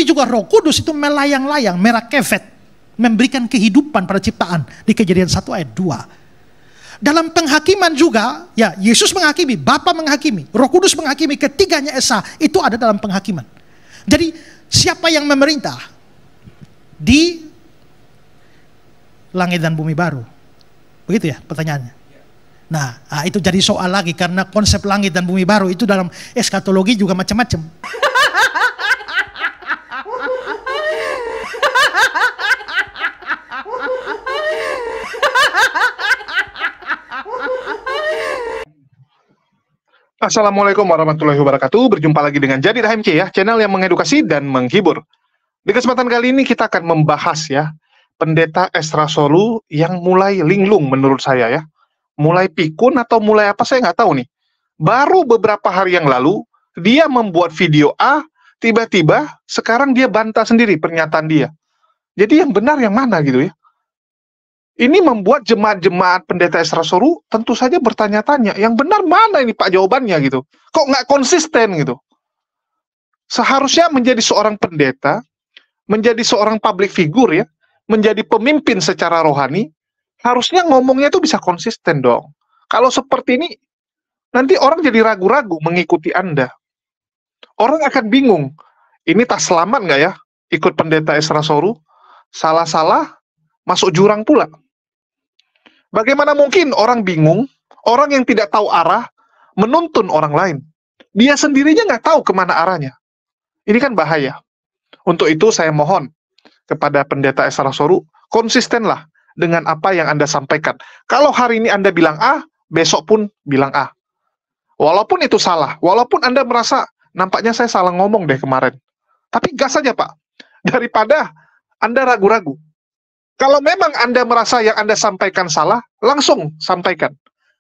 Tapi juga Roh Kudus itu melayang-layang, merakefet, memberikan kehidupan pada ciptaan di Kejadian 1 ayat 2. Dalam penghakiman juga, ya Yesus menghakimi, Bapa menghakimi, Roh Kudus menghakimi, ketiganya esa itu ada dalam penghakiman. Jadi siapa yang memerintah di langit dan bumi baru? Begitu ya pertanyaannya. Nah, itu jadi soal lagi karena konsep langit dan bumi baru itu dalam eskatologi juga macam-macam. Assalamualaikum warahmatullahi wabarakatuh. Berjumpa lagi dengan Jadi HMC ya, channel yang mengedukasi dan menghibur. Di kesempatan kali ini kita akan membahas ya, Pendeta Ezra Solu yang mulai linglung menurut saya ya. Mulai pikun atau mulai apa saya nggak tahu nih. Baru beberapa hari yang lalu, dia membuat video A, tiba-tiba sekarang dia bantah sendiri pernyataan dia. Jadi yang benar yang mana gitu ya. Ini membuat jemaat-jemaat Pendeta Ezra Solu tentu saja bertanya-tanya, yang benar mana ini Pak jawabannya gitu. Kok nggak konsisten gitu. Seharusnya menjadi seorang pendeta, menjadi seorang public figure ya, menjadi pemimpin secara rohani, harusnya ngomongnya itu bisa konsisten dong. Kalau seperti ini, nanti orang jadi ragu-ragu mengikuti Anda. Orang akan bingung, ini tak selamat nggak ya ikut Pendeta Ezra Solu? Salah-salah, masuk jurang pula. Bagaimana mungkin orang bingung, orang yang tidak tahu arah, menuntun orang lain? Dia sendirinya nggak tahu kemana arahnya. Ini kan bahaya. Untuk itu saya mohon kepada Pendeta Ezra Solu, konsistenlah dengan apa yang Anda sampaikan. Kalau hari ini Anda bilang A, besok pun bilang A. Walaupun itu salah, walaupun Anda merasa, nampaknya saya salah ngomong deh kemarin. Tapi gas saja Pak, daripada Anda ragu-ragu. Kalau memang Anda merasa yang Anda sampaikan salah, langsung sampaikan.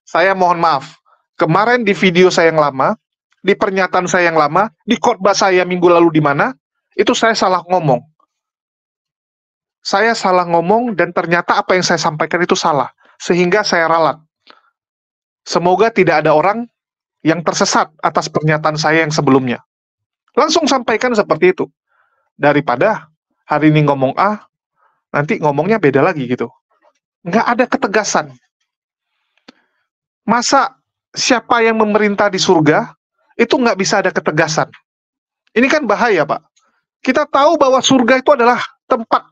Saya mohon maaf, kemarin di video saya yang lama, di pernyataan saya yang lama, di khotbah saya minggu lalu di mana, itu saya salah ngomong. Saya salah ngomong dan ternyata apa yang saya sampaikan itu salah. Sehingga saya ralat. Semoga tidak ada orang yang tersesat atas pernyataan saya yang sebelumnya. Langsung sampaikan seperti itu. Daripada hari ini ngomong A, nanti ngomongnya beda lagi gitu. Nggak ada ketegasan. Masa siapa yang memerintah di surga, itu nggak bisa ada ketegasan. Ini kan bahaya, Pak. Kita tahu bahwa surga itu adalah tempat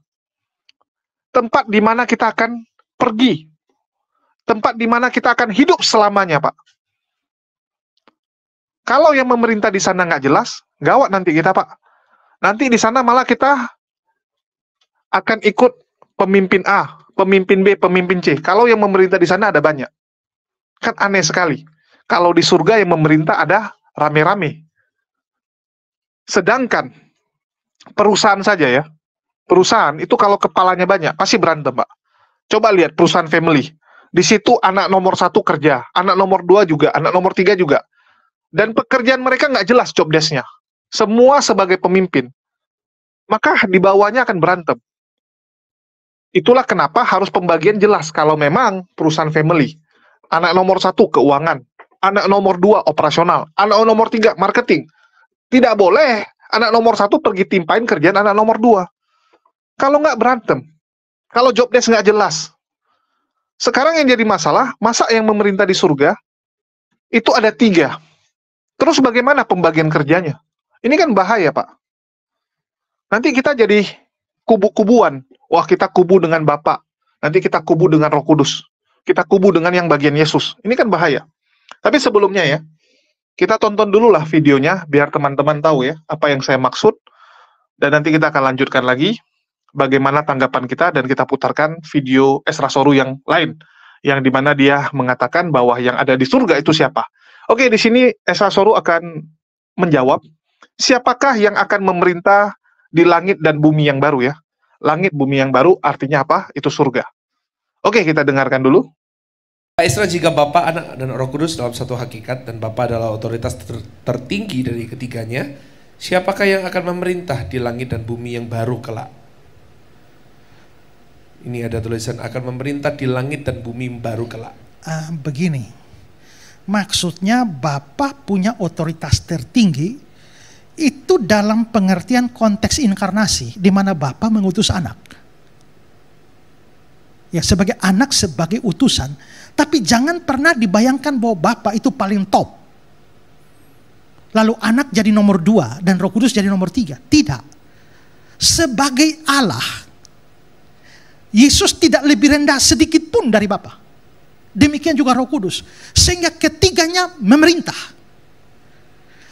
di mana kita akan pergi. Tempat di mana kita akan hidup selamanya, Pak. Kalau yang memerintah di sana nggak jelas, gawat nanti kita, Pak. Nanti di sana malah kita akan ikut pemimpin A, pemimpin B, pemimpin C. Kalau yang memerintah di sana ada banyak. Kan aneh sekali. Kalau di surga yang memerintah ada rame-rame. Sedangkan perusahaan saja ya. Perusahaan itu kalau kepalanya banyak, pasti berantem, Pak. Coba lihat perusahaan family. Di situ anak nomor 1 kerja, anak nomor 2 juga, anak nomor 3 juga. Dan pekerjaan mereka nggak jelas job desk-nya. Semua sebagai pemimpin. Maka di bawahnya akan berantem. Itulah kenapa harus pembagian jelas kalau memang perusahaan family. Anak nomor 1 keuangan, anak nomor 2 operasional, anak nomor 3 marketing. Tidak boleh anak nomor 1 pergi timpain kerjaan anak nomor 2. Kalau nggak berantem, kalau job desk nggak jelas. Sekarang yang jadi masalah, masa yang memerintah di surga, itu ada 3. Terus bagaimana pembagian kerjanya? Ini kan bahaya, Pak. Nanti kita jadi kubu-kubuan. Wah, kita kubu dengan Bapak. Nanti kita kubu dengan Roh Kudus. Kita kubu dengan yang bagian Yesus. Ini kan bahaya. Tapi sebelumnya ya, kita tonton dulu lah videonya, biar teman-teman tahu ya, apa yang saya maksud. Dan nanti kita akan lanjutkan lagi, bagaimana tanggapan kita, dan kita putarkan video Ezra Solu yang lain. Yang dimana dia mengatakan bahwa yang ada di surga itu siapa. Oke, di sini Ezra Solu akan menjawab, siapakah yang akan memerintah di langit dan bumi yang baru ya. Langit bumi yang baru artinya apa? Itu surga. Oke, kita dengarkan dulu. Pak Ezra, jika Bapa, Anak, dan Roh Kudus dalam satu hakikat dan Bapa adalah otoritas tertinggi dari ketiganya, siapakah yang akan memerintah di langit dan bumi yang baru kelak? Ini ada tulisan akan memerintah di langit dan bumi yang baru kelak. Begini, maksudnya Bapa punya otoritas tertinggi, itu dalam pengertian konteks inkarnasi, di mana Bapa mengutus anak. Ya, sebagai anak, sebagai utusan. Tapi jangan pernah dibayangkan bahwa Bapa itu paling top. Lalu anak jadi nomor 2 dan Roh Kudus jadi nomor 3. Tidak. Sebagai Allah, Yesus tidak lebih rendah sedikit pun dari Bapa. Demikian juga Roh Kudus. Sehingga ketiganya memerintah.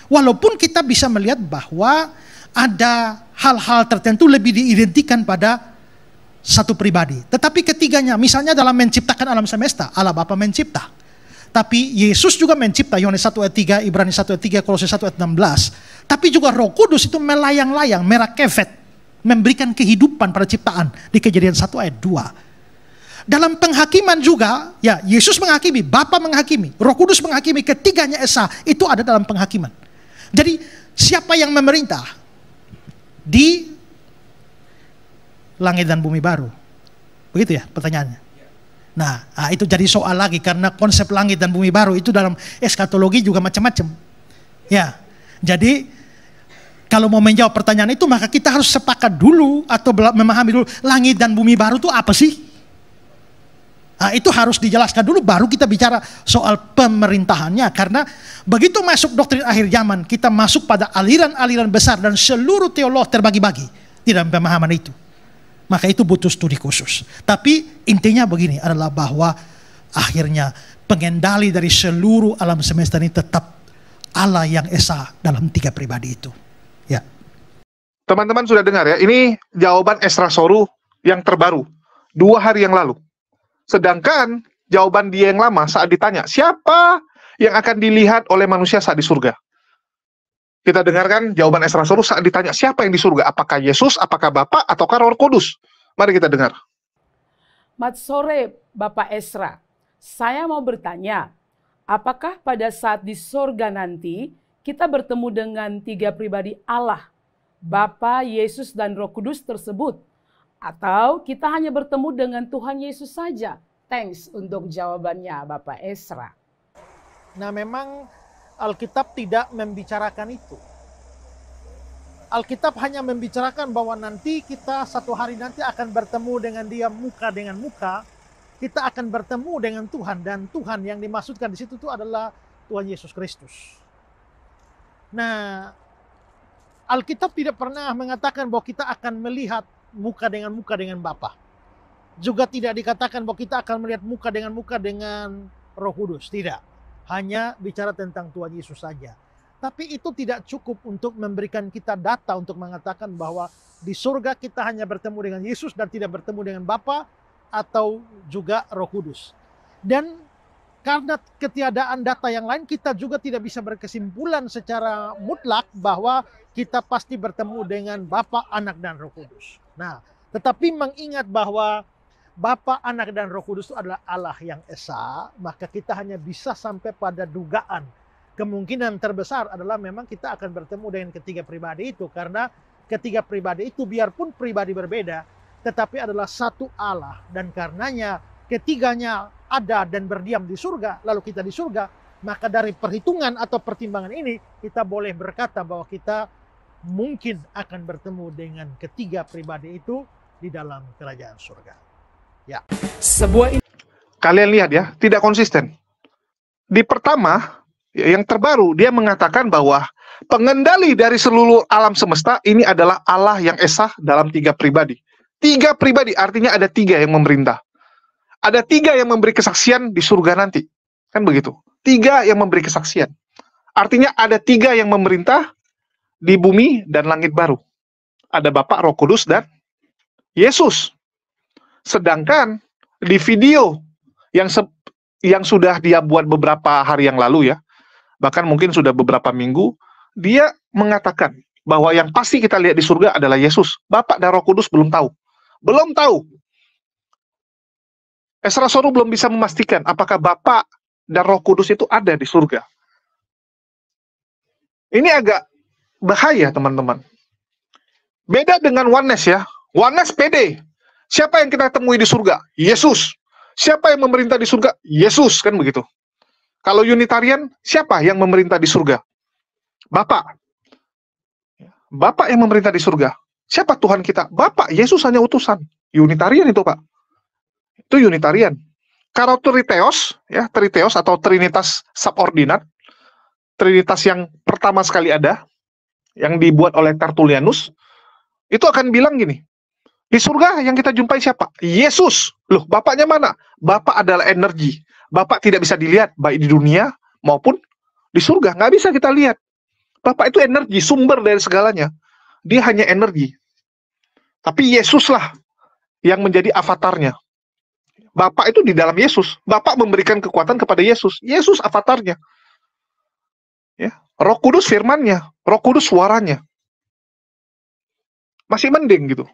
Walaupun kita bisa melihat bahwa ada hal-hal tertentu lebih diidentikan pada satu pribadi. Tetapi ketiganya, misalnya dalam menciptakan alam semesta, Allah Bapa mencipta. Tapi Yesus juga mencipta, Yohanes 1 ayat 3, Ibrani 1 ayat 3, Kolose 1 ayat 16. Tapi juga Roh Kudus itu melayang-layang, merakefet, memberikan kehidupan pada ciptaan di Kejadian 1 ayat 2. Dalam penghakiman juga, ya, Yesus menghakimi, Bapa menghakimi, Roh Kudus menghakimi, ketiganya esa, itu ada dalam penghakiman. Jadi siapa yang memerintah di langit dan bumi baru? Begitu ya pertanyaannya. Nah, itu jadi soal lagi, karena konsep langit dan bumi baru itu dalam eskatologi juga macam-macam. Ya, jadi kalau mau menjawab pertanyaan itu, maka kita harus sepakat dulu atau memahami dulu langit dan bumi baru itu apa sih? Itu harus dijelaskan dulu, baru kita bicara soal pemerintahannya. Karena begitu masuk doktrin akhir zaman, kita masuk pada aliran-aliran besar dan seluruh teolog terbagi-bagi di dalam pemahaman itu. Maka itu butuh studi khusus. Tapi intinya begini adalah bahwa akhirnya pengendali dari seluruh alam semesta ini tetap Allah yang esa dalam 3 pribadi itu. Ya. Teman-teman sudah dengar ya, ini jawaban Ezra Soru yang terbaru 2 hari yang lalu. Sedangkan jawaban dia yang lama saat ditanya, siapa yang akan dilihat oleh manusia saat di surga? Kita dengarkan jawaban Ezra Soru saat ditanya, siapa yang di surga? Apakah Yesus, apakah Bapa, ataukah Roh Kudus? Mari kita dengar. Selamat sore, Bapak Ezra. Saya mau bertanya, apakah pada saat di surga nanti, kita bertemu dengan 3 pribadi Allah, Bapa, Yesus, dan Roh Kudus tersebut? Atau kita hanya bertemu dengan Tuhan Yesus saja? Thanks untuk jawabannya, Bapak Ezra. Nah, memang Alkitab tidak membicarakan itu. Alkitab hanya membicarakan bahwa nanti kita satu hari nanti akan bertemu dengan Dia muka dengan muka. Kita akan bertemu dengan Tuhan, dan Tuhan yang dimaksudkan di situ itu adalah Tuhan Yesus Kristus. Nah, Alkitab tidak pernah mengatakan bahwa kita akan melihat muka dengan Bapa. Juga tidak dikatakan bahwa kita akan melihat muka dengan Roh Kudus. Tidak. Hanya bicara tentang Tuhan Yesus saja. Tapi itu tidak cukup untuk memberikan kita data untuk mengatakan bahwa di surga kita hanya bertemu dengan Yesus dan tidak bertemu dengan Bapa atau juga Roh Kudus. Dan karena ketiadaan data yang lain, kita juga tidak bisa berkesimpulan secara mutlak bahwa kita pasti bertemu dengan Bapa, Anak, dan Roh Kudus. Nah, tetapi mengingat bahwa Bapa, Anak, dan Roh Kudus itu adalah Allah yang esa, maka kita hanya bisa sampai pada dugaan. Kemungkinan terbesar adalah memang kita akan bertemu dengan ketiga pribadi itu, karena ketiga pribadi itu biarpun pribadi berbeda, tetapi adalah satu Allah, dan karenanya ketiganya ada dan berdiam di surga, lalu kita di surga, maka dari perhitungan atau pertimbangan ini kita boleh berkata bahwa kita mungkin akan bertemu dengan ketiga pribadi itu di dalam kerajaan surga. Ya. Kalian lihat ya, tidak konsisten. Di pertama, yang terbaru, dia mengatakan bahwa pengendali dari seluruh alam semesta ini adalah Allah yang esa dalam 3 pribadi. 3 pribadi artinya ada 3 yang memerintah. Ada 3 yang memberi kesaksian di surga nanti. Kan begitu. 3 yang memberi kesaksian. Artinya ada 3 yang memerintah di bumi dan langit baru. Ada Bapa, Roh Kudus, dan Yesus. Sedangkan di video yang sudah dia buat beberapa hari yang lalu ya, bahkan mungkin sudah beberapa minggu, dia mengatakan bahwa yang pasti kita lihat di surga adalah Yesus. Bapa dan Roh Kudus belum tahu. Belum tahu. Ezra Soru belum bisa memastikan apakah Bapa dan Roh Kudus itu ada di surga. Ini agak bahaya, teman-teman. Beda dengan oneness ya. Oneness pede. Siapa yang kita temui di surga? Yesus. Siapa yang memerintah di surga? Yesus, kan begitu. Kalau Unitarian, siapa yang memerintah di surga? Bapa. Bapa yang memerintah di surga. Siapa Tuhan kita? Bapa, Yesus hanya utusan. Unitarian itu, Pak. Itu Unitarian. Kalau Triteos, ya, Triteos atau Trinitas subordinat, Trinitas yang pertama sekali ada, yang dibuat oleh Tertullianus, itu akan bilang gini, di surga yang kita jumpai siapa? Yesus. Loh, Bapaknya mana? Bapak adalah energi. Bapak tidak bisa dilihat, baik di dunia maupun di surga. Nggak bisa kita lihat. Bapak itu energi, sumber dari segalanya. Dia hanya energi. Tapi Yesuslah yang menjadi avatarnya. Bapak itu di dalam Yesus. Bapak memberikan kekuatan kepada Yesus. Yesus avatarnya. Ya. Roh Kudus firmannya. Roh Kudus suaranya. Masih mending gitu.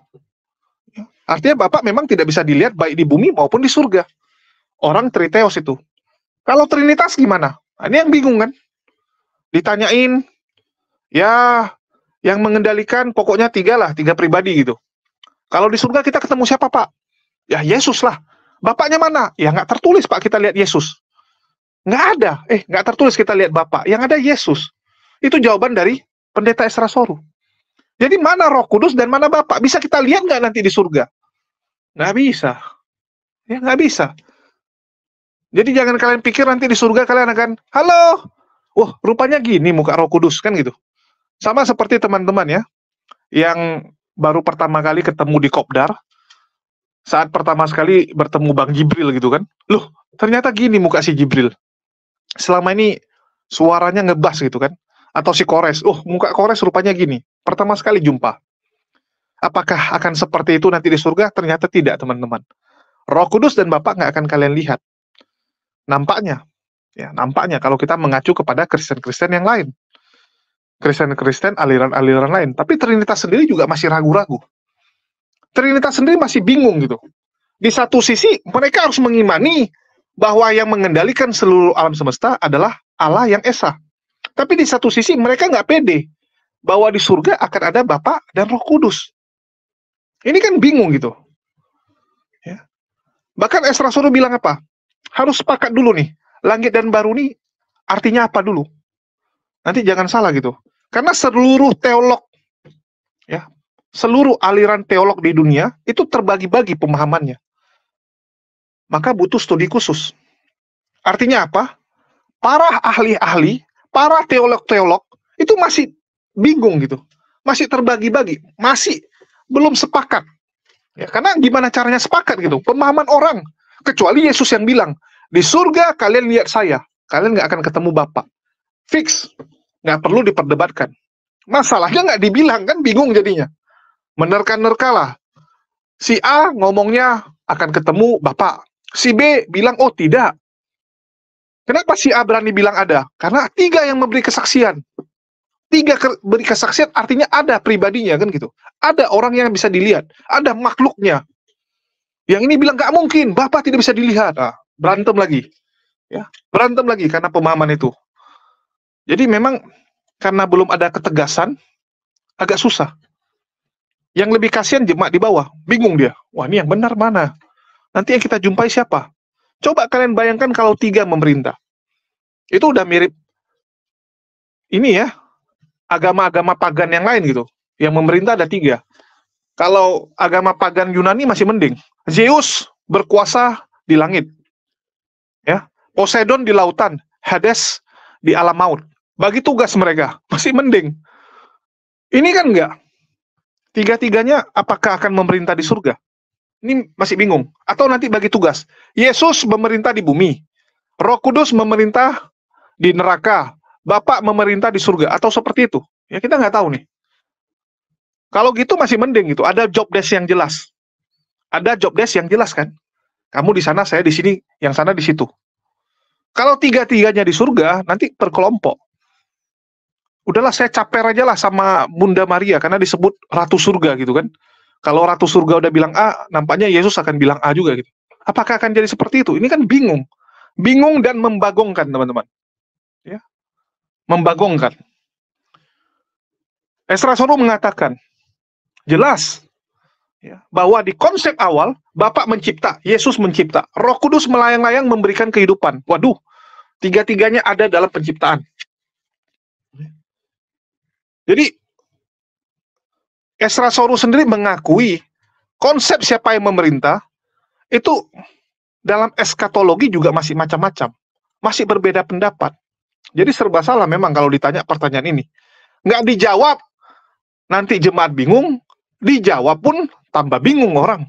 Artinya Bapak memang tidak bisa dilihat baik di bumi maupun di surga. Orang Triteos itu. Kalau Trinitas gimana? Nah, ini yang bingung kan? Ditanyain, ya yang mengendalikan pokoknya tiga pribadi gitu. Kalau di surga kita ketemu siapa, Pak? Ya Yesus lah. Bapaknya mana? Ya nggak tertulis, Pak, kita lihat Yesus. Nggak ada. Nggak tertulis kita lihat Bapak. Yang ada Yesus. Itu jawaban dari Pendeta Esra Soru. Jadi mana Roh Kudus dan mana Bapak? Bisa kita lihat nggak nanti di surga? Nggak bisa. Ya nggak bisa. Jadi jangan kalian pikir nanti di surga kalian akan, halo, wah rupanya gini muka Roh Kudus, kan gitu. Sama seperti teman-teman ya, yang baru pertama kali ketemu di Kopdar, saat pertama sekali bertemu Bang Jibril gitu kan. Loh, ternyata gini muka si Jibril. Selama ini suaranya ngebas gitu kan. Atau si Kores, muka Kores rupanya gini. Pertama sekali jumpa. Apakah akan seperti itu nanti di surga? Ternyata tidak, teman-teman. Roh Kudus dan Bapa nggak akan kalian lihat. Nampaknya. Ya, nampaknya kalau kita mengacu kepada Kristen-Kristen yang lain. Kristen-Kristen aliran-aliran lain. Tapi Trinitas sendiri juga masih ragu-ragu. Trinitas sendiri masih bingung gitu. Di satu sisi, mereka harus mengimani bahwa yang mengendalikan seluruh alam semesta adalah Allah yang Esa. Tapi di satu sisi, mereka nggak pede bahwa di surga akan ada Bapa dan Roh Kudus. Ini kan bingung gitu. Ya. Bahkan Esra Soru bilang apa? Harus sepakat dulu nih. Langit dan baru nih artinya apa dulu? Nanti jangan salah gitu. Karena seluruh teolog, ya, seluruh aliran teolog di dunia itu terbagi-bagi pemahamannya. Maka butuh studi khusus. Artinya apa? Para ahli-ahli, para teolog-teolog itu masih bingung gitu. Masih terbagi-bagi. Masih belum sepakat. Ya, karena gimana caranya sepakat gitu? Pemahaman orang. Kecuali Yesus yang bilang, di surga kalian lihat saya. Kalian nggak akan ketemu Bapa. Fix. Nggak perlu diperdebatkan. Masalahnya nggak dibilang, kan bingung jadinya. Menerka-nerka lah. Si A ngomongnya akan ketemu Bapak. Si B bilang, oh tidak. Kenapa si A berani bilang ada? Karena 3 yang memberi kesaksian. 3 beri kesaksian artinya ada pribadinya, kan gitu. Ada orang yang bisa dilihat. Ada makhluknya. Yang ini bilang nggak mungkin, Bapak tidak bisa dilihat. Berantem lagi. Ya, berantem lagi karena pemahaman itu. Jadi memang karena belum ada ketegasan, agak susah. Yang lebih kasihan jemaat di bawah, bingung dia. Wah, ini yang benar mana? Nanti yang kita jumpai siapa? Coba kalian bayangkan kalau 3 memerintah. Itu udah mirip ini ya, agama-agama pagan yang lain gitu. Yang memerintah ada 3. Kalau agama pagan Yunani masih mending. Zeus berkuasa di langit. Ya, Poseidon di lautan, Hades di alam maut. Bagi tugas mereka, masih mending. Ini kan enggak. 3-tiganya apakah akan memerintah di surga? Ini masih bingung. Atau nanti bagi tugas. Yesus memerintah di bumi. Roh Kudus memerintah di neraka. Bapak memerintah di surga. Atau seperti itu. Ya kita nggak tahu nih. Kalau gitu masih mending gitu. Ada job desk yang jelas. Ada job desk yang jelas kan. Kamu di sana, saya di sini, yang sana di situ. Kalau 3-tiganya di surga, nanti per kelompok. Udahlah saya caper aja lah sama Bunda Maria, karena disebut Ratu Surga gitu kan. Kalau Ratu Surga udah bilang A, nampaknya Yesus akan bilang A juga gitu. Apakah akan jadi seperti itu? Ini kan bingung. Bingung dan membagongkan, teman-teman. Ya. Membagongkan. Esra Soru mengatakan, jelas ya, bahwa di konsep awal, Bapak mencipta, Yesus mencipta, Roh Kudus melayang-layang memberikan kehidupan. Waduh, 3-tiganya ada dalam penciptaan. Jadi, Esdras sendiri mengakui konsep siapa yang memerintah itu dalam eskatologi juga masih macam-macam, masih berbeda pendapat. Jadi serba salah memang kalau ditanya pertanyaan ini. Nggak dijawab, nanti jemaat bingung, dijawab pun tambah bingung orang.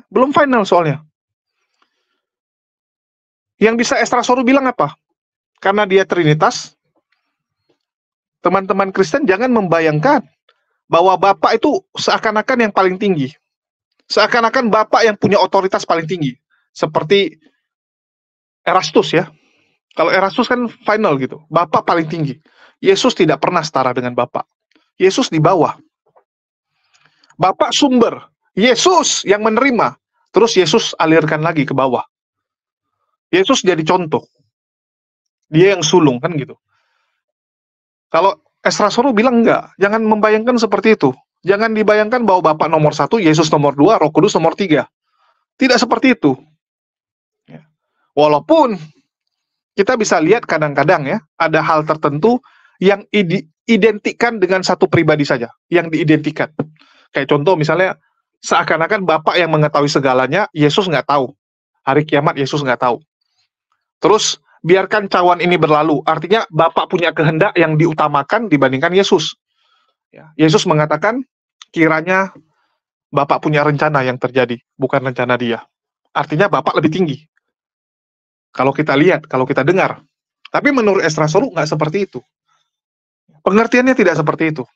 Belum final soalnya. Yang bisa Esdras bilang apa? Karena dia Trinitas, teman-teman Kristen jangan membayangkan bahwa Bapak itu seakan-akan yang paling tinggi. Seakan-akan Bapak yang punya otoritas paling tinggi. Seperti Erastus ya. Kalau Erastus kan final gitu. Bapak paling tinggi. Yesus tidak pernah setara dengan Bapak. Yesus di bawah. Bapak sumber. Yesus yang menerima. Terus Yesus alirkan lagi ke bawah. Yesus jadi contoh. Dia yang sulung kan gitu. Kalau Esdras bilang enggak, jangan membayangkan seperti itu. Jangan dibayangkan bahwa Bapak nomor 1, Yesus nomor 2, Roh Kudus nomor 3. Tidak seperti itu. Walaupun kita bisa lihat kadang-kadang ya, ada hal tertentu yang diidentikan dengan satu pribadi saja, yang diidentikan. Kayak contoh misalnya, seakan-akan Bapak yang mengetahui segalanya, Yesus nggak tahu. Hari kiamat Yesus nggak tahu. Terus biarkan cawan ini berlalu. Artinya Bapak punya kehendak yang diutamakan dibandingkan Yesus. Yesus mengatakan, kiranya Bapak punya rencana yang terjadi, bukan rencana dia. Artinya Bapak lebih tinggi. Kalau kita lihat, kalau kita dengar. Tapi menurut Esdras nggak seperti itu. Pengertiannya tidak seperti itu.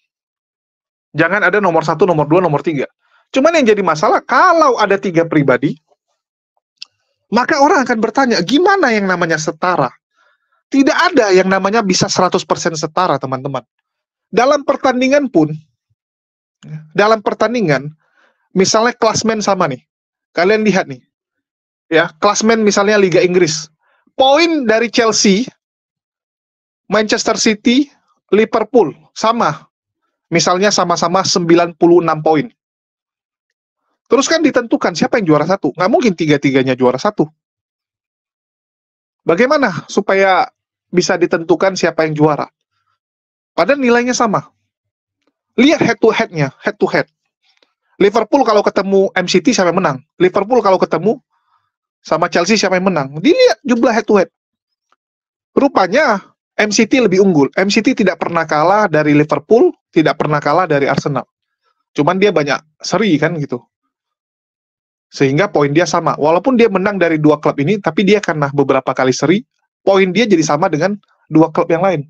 Jangan ada nomor 1, nomor 2, nomor 3. Cuman yang jadi masalah, kalau ada 3 pribadi, maka orang akan bertanya, gimana yang namanya setara? Tidak ada yang namanya bisa 100% setara, teman-teman. Dalam pertandingan pun, misalnya klasmen sama nih. Kalian lihat nih. Ya, klasmen misalnya Liga Inggris. Poin dari Chelsea, Manchester City, Liverpool, sama. Misalnya sama-sama 96 poin. Terus kan ditentukan siapa yang juara 1. Nggak mungkin 3-3-nya juara 1. Bagaimana supaya bisa ditentukan siapa yang juara? Padahal nilainya sama. Lihat head to head-nya, head to head. Liverpool kalau ketemu MCT siapa yang menang? Liverpool kalau ketemu sama Chelsea siapa yang menang? Dilihat jumlah head to head. Rupanya MCT lebih unggul. MCT tidak pernah kalah dari Liverpool, tidak pernah kalah dari Arsenal. Cuman dia banyak seri kan gitu. Sehingga poin dia sama. Walaupun dia menang dari 2 klub ini, tapi dia karena beberapa kali seri, poin dia jadi sama dengan 2 klub yang lain.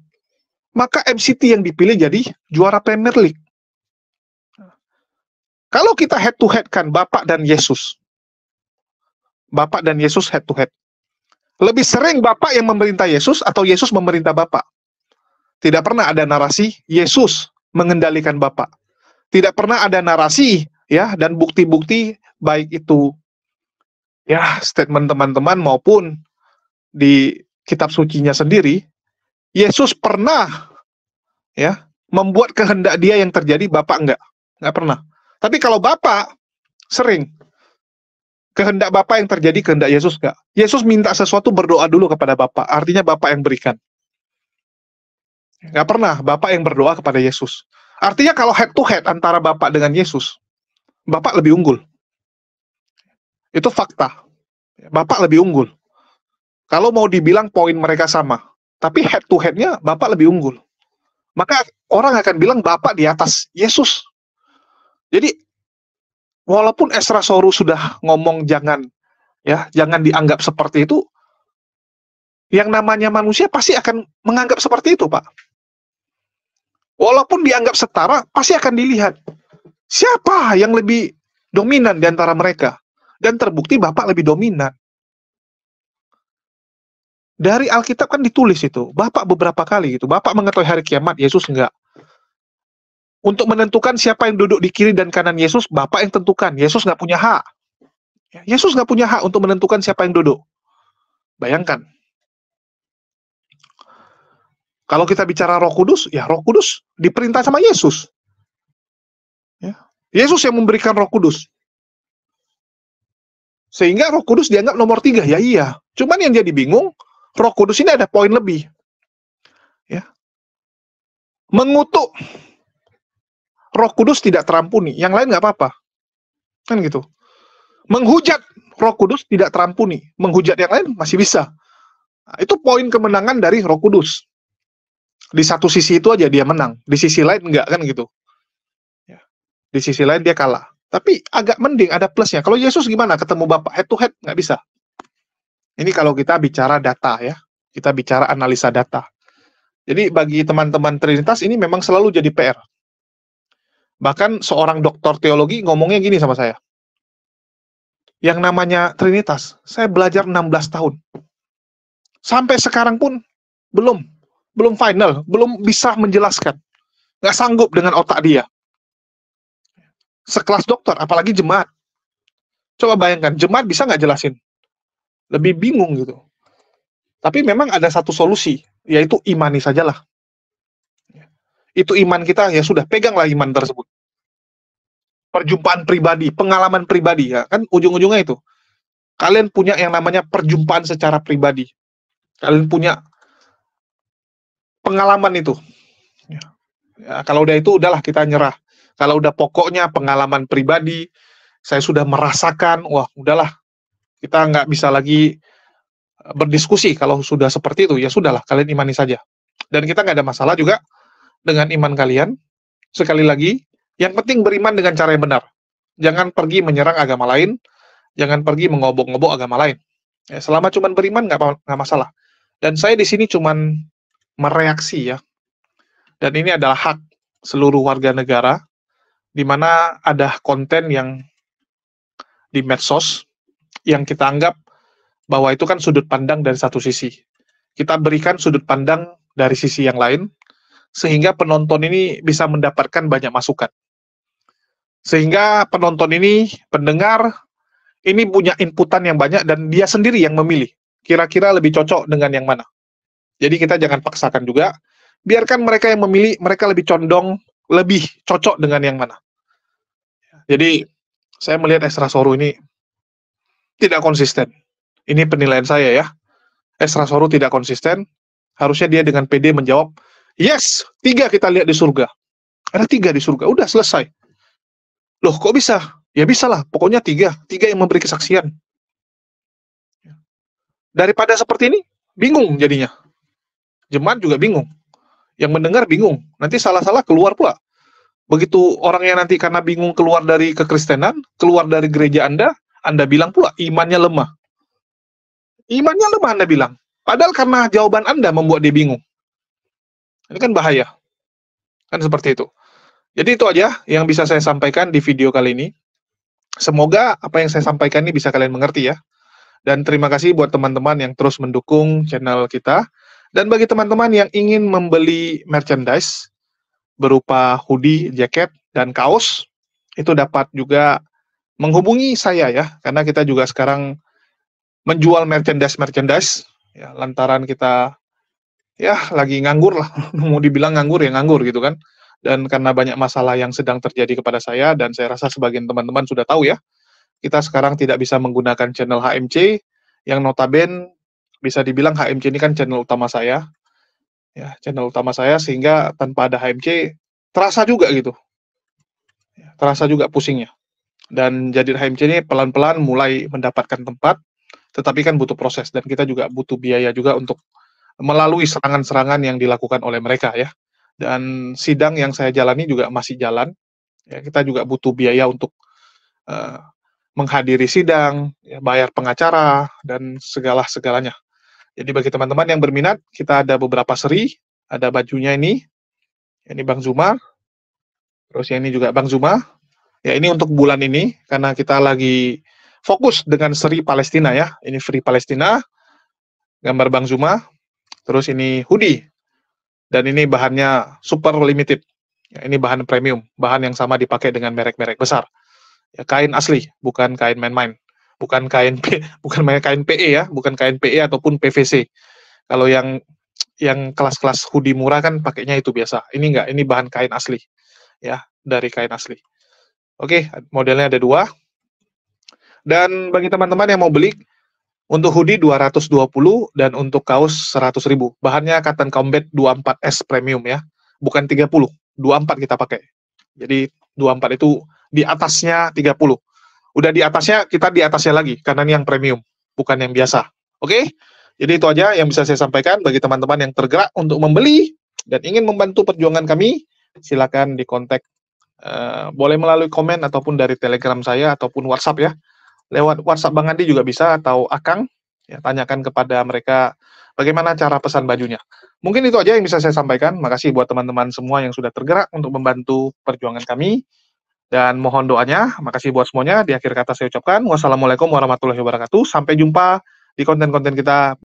Maka MCT yang dipilih jadi juara Premier League. Kalau kita head to head kan Bapak dan Yesus. Bapak dan Yesus head to head. Lebih sering Bapak yang memerintah Yesus atau Yesus memerintah Bapak? Tidak pernah ada narasi Yesus mengendalikan Bapak. Tidak pernah ada narasi ya dan bukti-bukti baik itu ya statement teman-teman maupun di kitab sucinya sendiri, Yesus pernah ya membuat kehendak dia yang terjadi, Bapak enggak pernah. Tapi kalau Bapak sering kehendak Bapak yang terjadi, kehendak Yesus enggak. Yesus minta sesuatu berdoa dulu kepada Bapak, artinya Bapak yang berikan. Enggak pernah Bapak yang berdoa kepada Yesus. Artinya kalau head to head antara Bapak dengan Yesus, Bapak lebih unggul. Itu fakta. Bapak lebih unggul. Kalau mau dibilang poin mereka sama, tapi head to head-nya Bapak lebih unggul. Maka orang akan bilang Bapak di atas Yesus. Jadi walaupun Esdras sudah ngomong jangan dianggap seperti itu, yang namanya manusia pasti akan menganggap seperti itu, Pak. Walaupun dianggap setara, pasti akan dilihat siapa yang lebih dominan di antara mereka. Dan terbukti Bapak lebih dominan. Dari Alkitab kan ditulis itu, Bapak beberapa kali gitu. Bapak mengetahui hari kiamat, Yesus enggak. Untuk menentukan siapa yang duduk di kiri dan kanan Yesus, Bapak yang tentukan. Yesus nggak punya hak. Yesus nggak punya hak untuk menentukan siapa yang duduk. Bayangkan. Kalau kita bicara Roh Kudus, ya Roh Kudus diperintah sama Yesus. Ya. Yesus yang memberikan Roh Kudus. Sehingga Roh Kudus dianggap nomor 3. Ya iya. Cuman yang jadi bingung, Roh Kudus ini ada poin lebih. Ya. Mengutuk Roh Kudus tidak terampuni, yang lain nggak apa-apa. Kan gitu. Menghujat Roh Kudus tidak terampuni, menghujat yang lain masih bisa. Nah, itu poin kemenangan dari Roh Kudus. Di satu sisi itu aja dia menang, di sisi lain enggak, kan gitu. Ya. Di sisi lain dia kalah. Tapi agak mending ada plusnya. Kalau Yesus gimana? Ketemu Bapa head to head nggak bisa. Ini kalau kita bicara data ya, kita bicara analisa data. Jadi bagi teman-teman Trinitas ini memang selalu jadi PR. Bahkan seorang doktor teologi ngomongnya gini sama saya. Yang namanya Trinitas, saya belajar 16 tahun. Sampai sekarang pun belum final, belum bisa menjelaskan. Nggak sanggup dengan otak dia. Sekelas dokter, apalagi jemaat. Coba bayangkan, jemaat bisa nggak jelasin? Lebih bingung gitu. Tapi memang ada satu solusi, yaitu imani sajalah. Itu iman kita, ya sudah, peganglah iman tersebut. Perjumpaan pribadi, pengalaman pribadi, ya kan ujung-ujungnya itu. Kalian punya yang namanya perjumpaan secara pribadi. Kalian punya pengalaman itu. Ya, kalau udah itu, udahlah kita nyerah. Kalau udah pokoknya pengalaman pribadi, saya sudah merasakan, wah udahlah, kita nggak bisa lagi berdiskusi kalau sudah seperti itu, ya sudahlah, kalian imani saja. Dan kita nggak ada masalah juga dengan iman kalian. Sekali lagi, yang penting beriman dengan cara yang benar. Jangan pergi menyerang agama lain, jangan pergi mengobok-ngobok agama lain. Ya, selama cuman beriman nggak masalah. Dan saya di sini cuman mereaksi ya. Dan ini adalah hak seluruh warga negara, di mana ada konten yang di medsos yang kita anggap bahwa itu kan sudut pandang dari satu sisi. Kita berikan sudut pandang dari sisi yang lain, sehingga penonton ini bisa mendapatkan banyak masukan. Sehingga penonton ini, pendengar, ini punya inputan yang banyak dan dia sendiri yang memilih. Kira-kira lebih cocok dengan yang mana. Jadi kita jangan paksakan juga. Biarkan mereka yang memilih, mereka lebih condong, lebih cocok dengan yang mana. Jadi saya melihat Esra Soru ini tidak konsisten. Ini penilaian saya ya. Esra Soru tidak konsisten. Harusnya dia dengan pede menjawab, yes, 3 kita lihat di surga. Ada 3 di surga, udah selesai. Loh, kok bisa? Ya bisalah, pokoknya 3 yang memberi kesaksian. Daripada seperti ini, bingung jadinya. Jemaat juga bingung. Yang mendengar bingung. Nanti salah-salah keluar pula. Begitu orangnya nanti karena bingung keluar dari kekristenan, keluar dari gereja Anda bilang pula imannya lemah. Imannya lemah Anda bilang. Padahal karena jawaban Anda membuat dia bingung. Ini kan bahaya. Kan seperti itu. Jadi itu aja yang bisa saya sampaikan di video kali ini. Semoga apa yang saya sampaikan ini bisa kalian mengerti ya. Dan terima kasih buat teman-teman yang terus mendukung channel kita. Dan bagi teman-teman yang ingin membeli merchandise berupa hoodie, jaket, dan kaos, itu dapat juga menghubungi saya ya. Karena kita juga sekarang menjual merchandise, ya, lantaran kita ya lagi nganggur lah. Mau dibilang nganggur ya nganggur gitu kan. Dan karena banyak masalah yang sedang terjadi kepada saya, dan saya rasa sebagian teman-teman sudah tahu ya, kita sekarang tidak bisa menggunakan channel HMC, yang notabene bisa dibilang HMC ini kan channel utama saya, ya channel utama saya, sehingga tanpa ada HMC, terasa juga gitu, ya, terasa juga pusingnya. Dan jadi HMC ini pelan-pelan mulai mendapatkan tempat, tetapi kan butuh proses, dan kita juga butuh biaya juga untuk melalui serangan-serangan yang dilakukan oleh mereka ya. Dan sidang yang saya jalani juga masih jalan. Ya, kita juga butuh biaya untuk menghadiri sidang, ya, bayar pengacara, dan segala-segalanya. Jadi bagi teman-teman yang berminat, kita ada beberapa seri, ada bajunya ini Bang Zuma, terus yang ini juga Bang Zuma. Ya ini untuk bulan ini, karena kita lagi fokus dengan seri Palestina ya. Ini Free Palestina, gambar Bang Zuma, terus ini hoodie. Dan ini bahannya super limited. Ya, ini bahan premium, bahan yang sama dipakai dengan merek-merek besar. Ya, kain asli, bukan kain main-main. Bukan kain kain PE ya, bukan kain PE ataupun PVC. Kalau yang kelas-kelas hoodie murah kan pakainya itu biasa. Ini enggak, ini bahan kain asli. Ya, dari kain asli. Oke, modelnya ada 2. Dan bagi teman-teman yang mau beli, untuk hoodie 220 dan untuk kaos 100.000. Bahannya Cotton Combat 24S Premium ya. Bukan 30, 24 kita pakai. Jadi 24 itu di atasnya 30. Udah di atasnya, kita di atasnya lagi, karena ini yang premium, bukan yang biasa. Oke? Jadi itu aja yang bisa saya sampaikan bagi teman-teman yang tergerak untuk membeli dan ingin membantu perjuangan kami, silakan dikontak. Boleh melalui komen ataupun dari Telegram saya ataupun WhatsApp ya. Lewat WhatsApp Bang Andi juga bisa, atau Akang, ya, tanyakan kepada mereka bagaimana cara pesan bajunya. Mungkin itu aja yang bisa saya sampaikan. Makasih buat teman-teman semua yang sudah tergerak untuk membantu perjuangan kami. Dan mohon doanya. Makasih buat semuanya. Di akhir kata saya ucapkan wassalamualaikum warahmatullahi wabarakatuh. Sampai jumpa di konten-konten kita